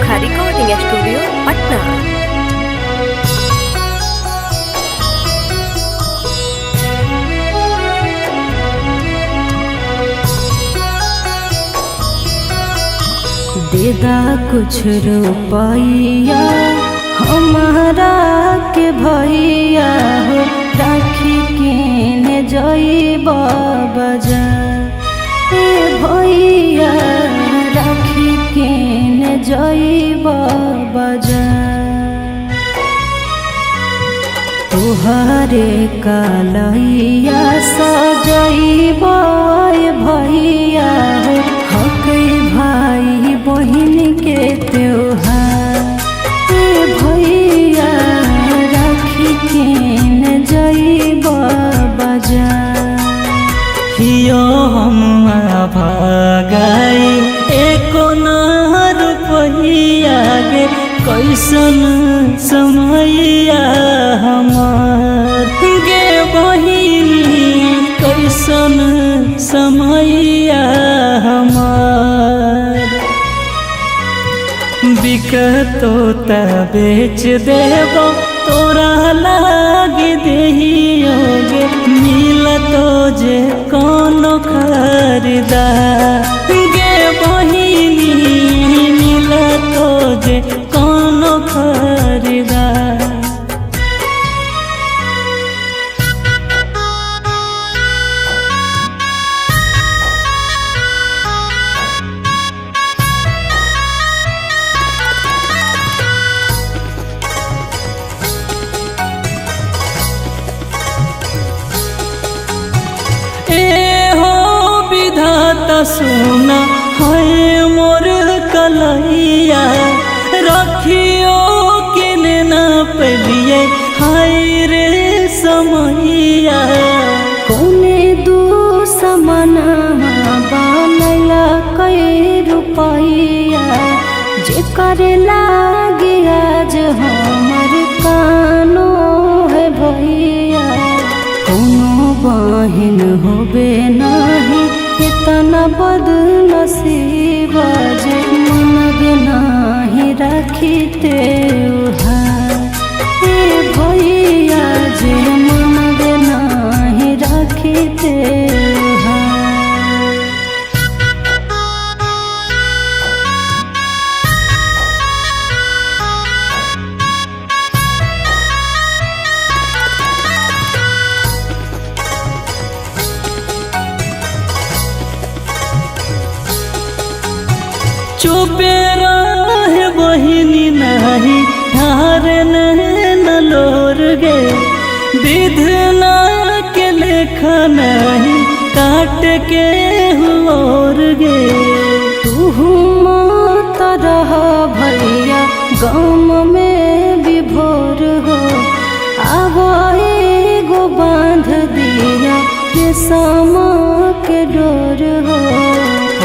अनोखा recording studio Patna. देदा कुछ रुपैया हमारा के भैया हो, राखी किने जइबा बाजार। भैया राखी किने जइबा बाजार। तुहरे कलैया सजइबा भैया हो, हक भाई बहिन के त्योहार। भैया राखी किन जइबा बाजार। हियो हम भागाई एको ना रुपैया गे, कैसन समैया हमार गे बहिनी, कैसन समैया हमार। बिकतो त बेच देबो तोरा लागे देहियोगे, मिलतो जे कोनो खरीदार गे बहिनी, मिलतो जे कोनो खरीदार। सुना है मोर कलैया, रखियो किने न पलिए हाय रे समैया। कौने दू समना बनैला कई रुपैया, जे करे लागे आज हमर कानो है भैया। कोनो बहिन होबे नहीं इतना बदनसीब, जे मनबे नाही राखी त्योहार। भैया जे मनबे नाही राखी त्योहार। चुपे रहे बहिनी नहीं धार न लोर गे, विधना के लेखा नहीं काट के हुओर गे। तू मत रह भैया गम में विभोर हो, अब एगो बांध दिया के समा के डोर हो।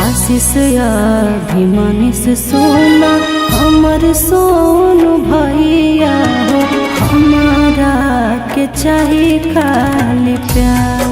आशीष अभिमानिस सोना हमर सोनू भैया हो, हमारा के चाही खाली प्यार।